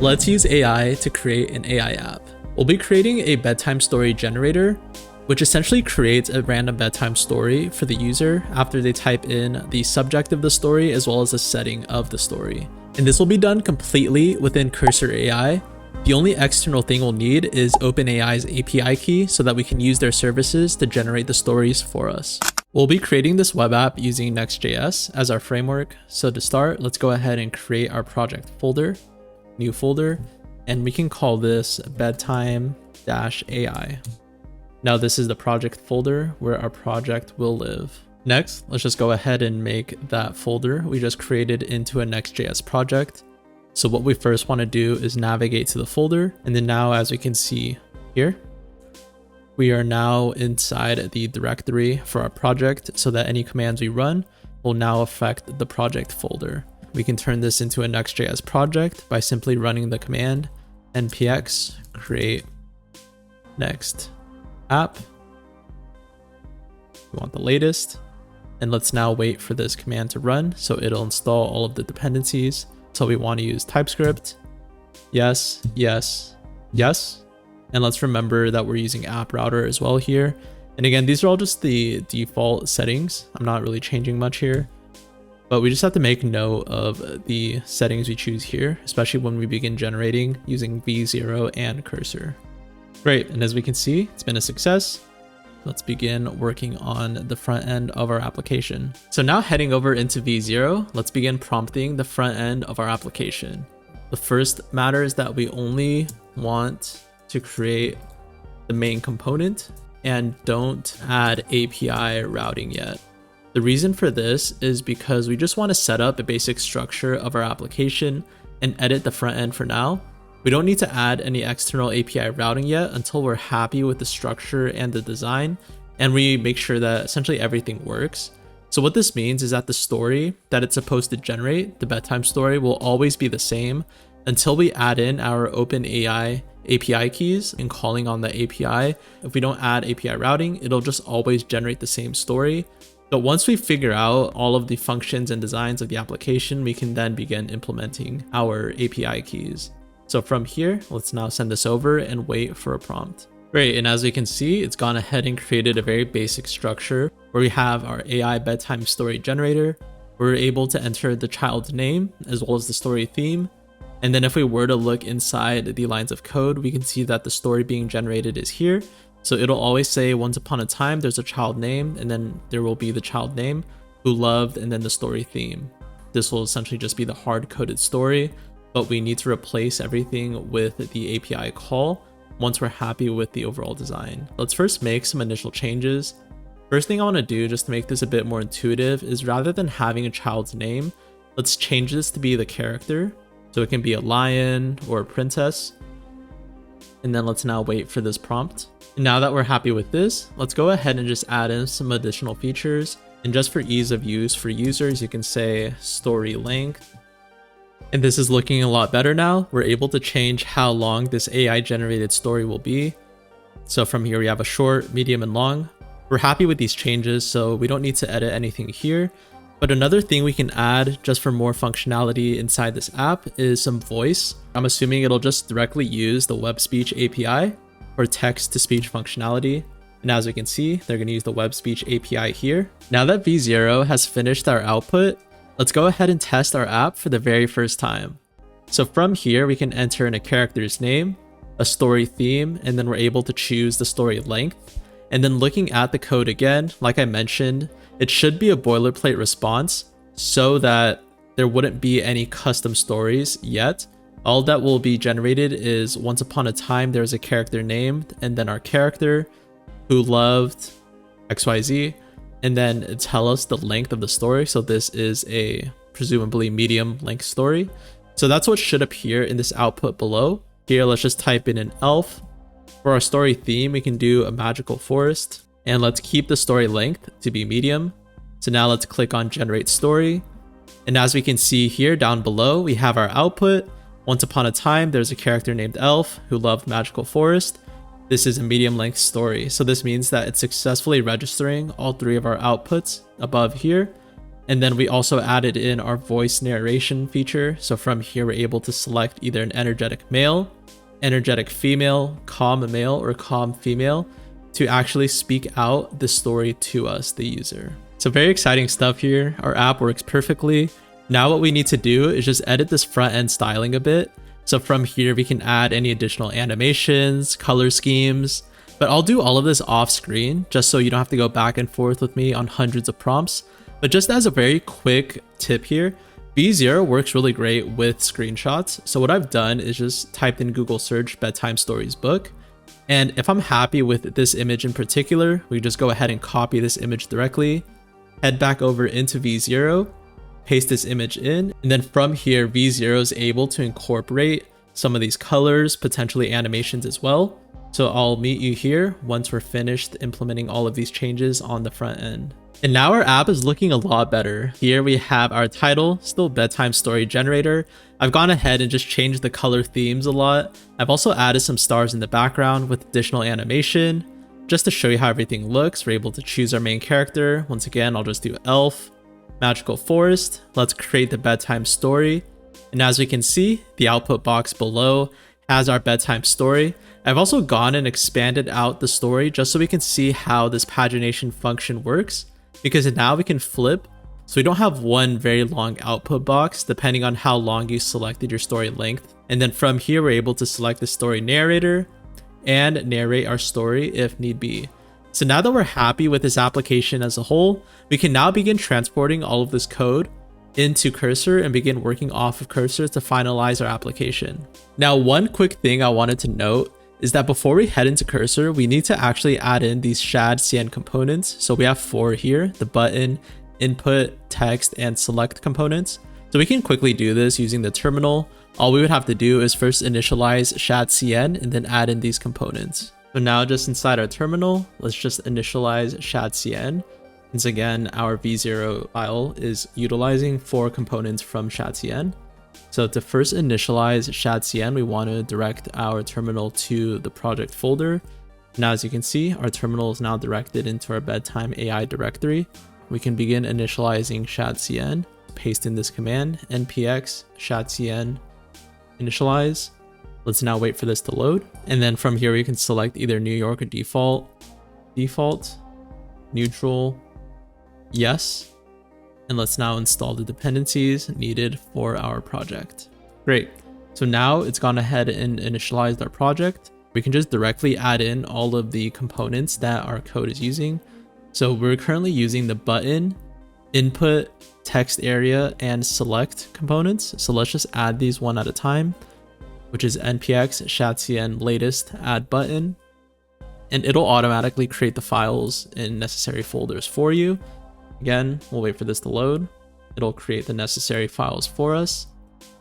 Let's use AI to create an AI app. We'll be creating a bedtime story generator, which essentially creates a random bedtime story for the user after they type in the subject of the story as well as the setting of the story. And this will be done completely within Cursor AI. The only external thing we'll need is OpenAI's API key so that we can use their services to generate the stories for us. We'll be creating this web app using Next.js as our framework. So to start, let's go ahead and create our project folder, new folder, and we can call this bedtime-AI. Now this is the project folder where our project will live. Next, let's just go ahead and make that folder we just created into a Next.js project. So what we first want to do is navigate to the folder, and then now as we can see here, we are now inside the directory for our project so that any commands we run will now affect the project folder. We can turn this into a Next.js project by simply running the command npx create next app. We want the latest, and let's now wait for this command to run so it'll install all of the dependencies. So we want to use TypeScript, yes, yes, yes. And let's remember that we're using app router as well here. And again, these are all just the default settings. I'm not really changing much here, but we just have to make note of the settings we choose here, especially when we begin generating using V0 and Cursor. Great, and as we can see, it's been a success. Let's begin working on the front end of our application. So now heading over into V0, let's begin prompting the front end of our application. The first matter is that we only want to create the main component and don't add API routing yet. The reason for this is because we just want to set up a basic structure of our application and edit the front end for now. We don't need to add any external API routing yet until we're happy with the structure and the design, and we make sure that essentially everything works. So what this means is that the story that it's supposed to generate, the bedtime story, will always be the same until we add in our OpenAI API keys and calling on the API. If we don't add API routing, it'll just always generate the same story. But once we figure out all of the functions and designs of the application, we can then begin implementing our API keys. So from here, let's now send this over and wait for a prompt. Great, and as we can see, it's gone ahead and created a very basic structure where we have our AI bedtime story generator. We're able to enter the child's name as well as the story theme. And then if we were to look inside the lines of code, we can see that the story being generated is here. So it'll always say once upon a time, there's a child name, and then there will be the child name who loved, and then the story theme. This will essentially just be the hard-coded story, but we need to replace everything with the API call once we're happy with the overall design. Let's first make some initial changes. First thing I want to do just to make this a bit more intuitive is rather than having a child's name, let's change this to be the character. So it can be a lion or a princess. And then let's now wait for this prompt. And now that we're happy with this, let's go ahead and just add in some additional features. And just for ease of use for users, you can say story length. And this is looking a lot better now. We're able to change how long this AI generated story will be. So from here, we have a short, medium, and long. We're happy with these changes, so we don't need to edit anything here. But another thing we can add just for more functionality inside this app is some voice. I'm assuming it'll just directly use the web speech API or text to speech functionality. And as we can see, they're going to use the web speech API here. Now that V0 has finished our output, let's go ahead and test our app for the very first time. So from here, we can enter in a character's name, a story theme, and then we're able to choose the story length. And then looking at the code again, like I mentioned, it should be a boilerplate response so that there wouldn't be any custom stories yet. All that will be generated is once upon a time, there's a character named, and then our character who loved XYZ. And then tell us the length of the story. So this is a presumably medium length story. So that's what should appear in this output below. Here, let's just type in an elf. For our story theme, we can do a magical forest. And let's keep the story length to be medium. So now let's click on generate story. And as we can see here down below, we have our output. Once upon a time, there's a character named elf who loved magical forest. This is a medium length story. So this means that it's successfully registering all three of our outputs above here. And then we also added in our voice narration feature. So from here, we're able to select either an energetic male, energetic female, calm male, or calm female to actually speak out the story to us, the user. So very exciting stuff here. Our app works perfectly. Now what we need to do is just edit this front end styling a bit. So from here, we can add any additional animations, color schemes, but I'll do all of this off screen just so you don't have to go back and forth with me on hundreds of prompts. But just as a very quick tip here, V0 works really great with screenshots. So what I've done is just typed in Google search bedtime stories book. And if I'm happy with this image in particular, we just go ahead and copy this image directly, head back over into V0, paste this image in, and then from here, V0 is able to incorporate some of these colors, potentially animations as well. So I'll meet you here once we're finished implementing all of these changes on the front end. And now our app is looking a lot better. Here we have our title, still bedtime story generator. I've gone ahead and just changed the color themes a lot. I've also added some stars in the background with additional animation. Just to show you how everything looks, we're able to choose our main character. Once again, I'll just do elf, magical forest. Let's create the bedtime story. And as we can see, the output box below has our bedtime story. I've also gone and expanded out the story just so we can see how this pagination function works, because now we can flip. So we don't have one very long output box depending on how long you selected your story length. And then from here, we're able to select the story narrator and narrate our story if need be. So now that we're happy with this application as a whole, we can now begin transporting all of this code into Cursor and begin working off of Cursor to finalize our application. Now, one quick thing I wanted to note is that before we head into Cursor, we need to actually add in these shad CN components. So we have 4 here, the button, input, text, and select components. So we can quickly do this using the terminal. All we would have to do is first initialize shad CN and then add in these components. So now just inside our terminal, let's just initialize shad CN. Once again, our V0 file is utilizing 4 components from shad CN. So to first initialize shad CN, we want to direct our terminal to the project folder. Now, as you can see, our terminal is now directed into our bedtime AI directory. We can begin initializing shad CN, paste in this command, npx shad CN initialize. Let's now wait for this to load. And then from here, we can select either New York or default, neutral, yes. And let's now install the dependencies needed for our project. Great. So now it's gone ahead and initialized our project. We can just directly add in all of the components that our code is using. So we're currently using the button, input, text area, and select components. So let's just add these one at a time, which is npx shad CN latest add button. And it'll automatically create the files in necessary folders for you. Again, we'll wait for this to load. It'll create the necessary files for us.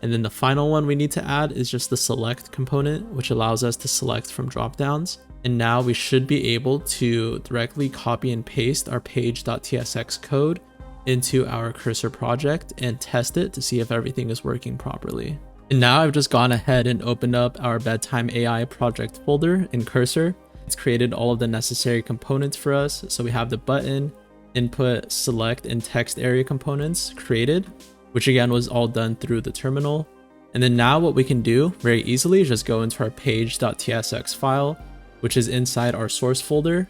And then the final one we need to add is just the select component, which allows us to select from dropdowns. And now we should be able to directly copy and paste our page.tsx code into our Cursor project and test it to see if everything is working properly. And now I've just gone ahead and opened up our bedtime AI project folder in Cursor. It's created all of the necessary components for us. So we have the button, input, select, and text area components created, which again was all done through the terminal. And then now what we can do very easily is just go into our page.tsx file, which is inside our source folder.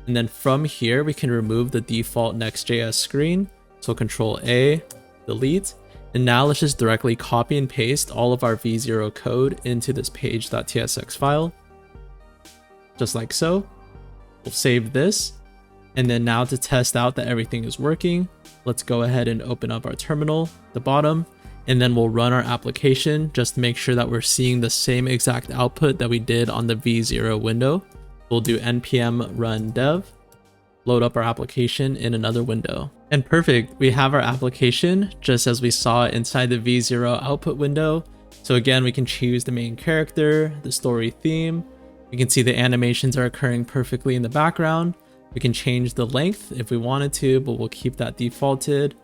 And then from here, we can remove the default Next.js screen. So Control A, delete. And now let's just directly copy and paste all of our V0 code into this page.tsx file. Just like so. We'll save this. And then now to test out that everything is working, let's go ahead and open up our terminal at the bottom, and then we'll run our application just to make sure that we're seeing the same exact output that we did on the V0 window. We'll do npm run dev, load up our application in another window. And perfect, we have our application just as we saw inside the V0 output window. So again, we can choose the main character, the story theme. We can see the animations are occurring perfectly in the background. We can change the length if we wanted to, but we'll keep that defaulted.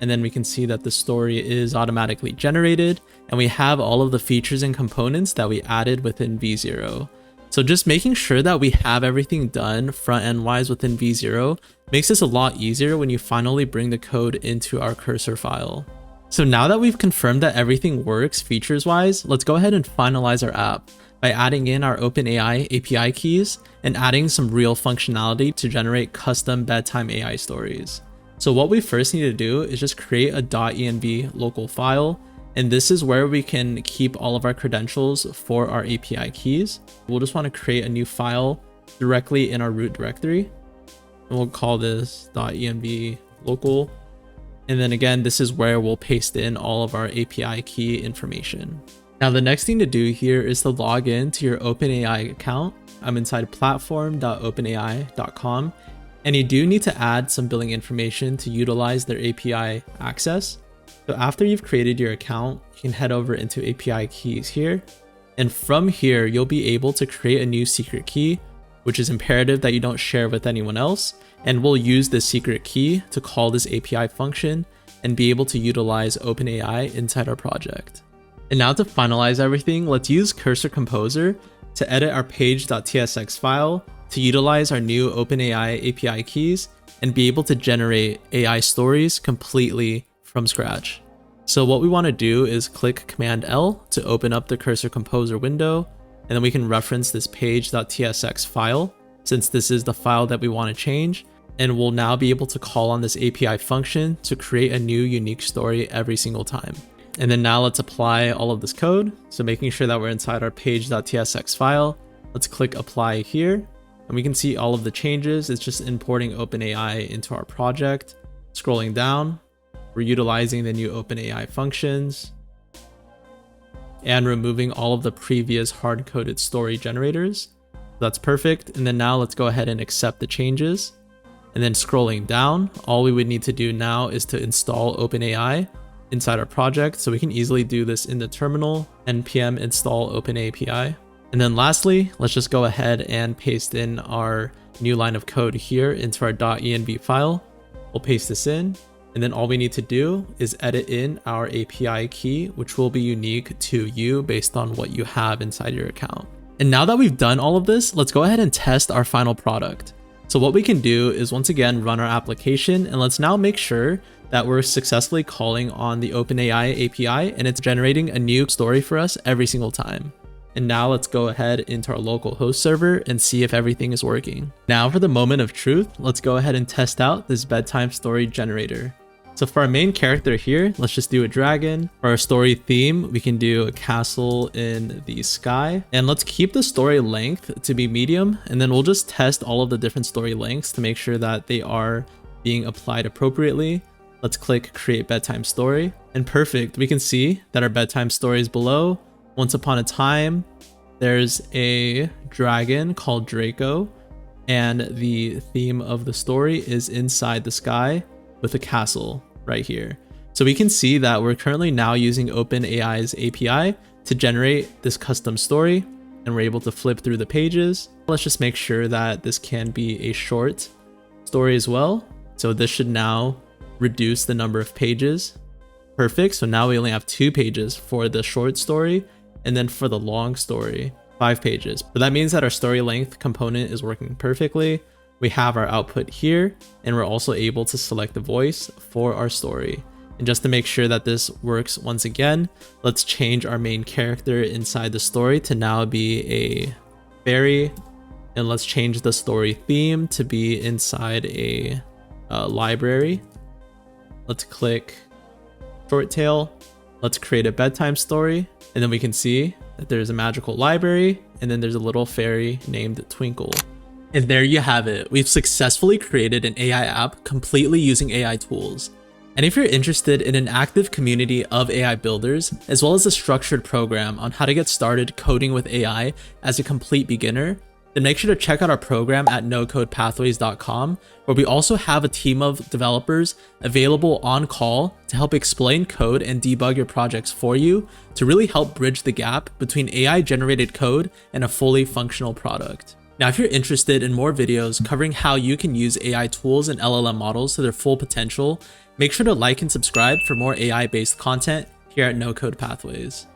And then we can see that the story is automatically generated, and we have all of the features and components that we added within V0. So just making sure that we have everything done front-end wise within V0 makes this a lot easier when you finally bring the code into our cursor file. So now that we've confirmed that everything works features-wise, let's go ahead and finalize our app by adding in our OpenAI API keys and adding some real functionality to generate custom bedtime AI stories. So what we first need to do is just create a .env local file, and this is where we can keep all of our credentials for our API keys. We'll just want to create a new file directly in our root directory, and we'll call this .env local. And then again, this is where we'll paste in all of our API key information. Now, the next thing to do here is to log in to your OpenAI account. I'm inside platform.openai.com, and you do need to add some billing information to utilize their API access. So after you've created your account, you can head over into API keys here. And from here, you'll be able to create a new secret key, which is imperative that you don't share with anyone else. And we'll use this secret key to call this API function and be able to utilize OpenAI inside our project. And now to finalize everything, let's use Cursor Composer to edit our page.tsx file to utilize our new OpenAI API keys and be able to generate AI stories completely from scratch. So what we want to do is click Command L to open up the Cursor Composer window, and then we can reference this page.tsx file since this is the file that we want to change, and we'll now be able to call on this API function to create a new unique story every single time. And then now let's apply all of this code. So making sure that we're inside our page.tsx file, let's click apply here, and we can see all of the changes. It's just importing OpenAI into our project. Scrolling down, we're utilizing the new OpenAI functions and removing all of the previous hard-coded story generators. That's perfect. And then now let's go ahead and accept the changes. And then scrolling down, all we would need to do now is to install OpenAI inside our project. So we can easily do this in the terminal, npm install OpenAPI. And then lastly, let's just go ahead and paste in our new line of code here into our .env file. We'll paste this in, and then all we need to do is edit in our API key, which will be unique to you based on what you have inside your account. And now that we've done all of this, let's go ahead and test our final product. So what we can do is once again run our application, and let's now make sure that we're successfully calling on the OpenAI API and it's generating a new story for us every single time. And now let's go ahead into our local host server and see if everything is working. Now for the moment of truth, let's go ahead and test out this bedtime story generator. So for our main character here, let's just do a dragon. For our story theme, we can do a castle in the sky. And let's keep the story length to be medium, and then we'll just test all of the different story lengths to make sure that they are being applied appropriately. Let's click create bedtime story, and perfect. We can see that our bedtime story is below. Once upon a time, there's a dragon called Draco, and the theme of the story is inside the sky with a castle right here. So we can see that we're currently now using OpenAI's API to generate this custom story, and we're able to flip through the pages. Let's just make sure that this can be a short story as well. So this should now reduce the number of pages. Perfect. So now we only have 2 pages for the short story, and then for the long story, 5 pages. But that means that our story length component is working perfectly. We have our output here, and we're also able to select the voice for our story. And just to make sure that this works once again, let's change our main character inside the story to now be a fairy. And let's change the story theme to be inside a library. Let's click short tail. Let's create a bedtime story. And then we can see that there's a magical library, and then there's a little fairy named Twinkle. And there you have it. We've successfully created an AI app completely using AI tools. And if you're interested in an active community of AI builders, as well as a structured program on how to get started coding with AI as a complete beginner, then make sure to check out our program at nocodepathways.com, where we also have a team of developers available on call to help explain code and debug your projects for you to really help bridge the gap between AI generated code and a fully functional product. Now, if you're interested in more videos covering how you can use AI tools and LLM models to their full potential, make sure to like and subscribe for more AI-based content here at No Code Pathways.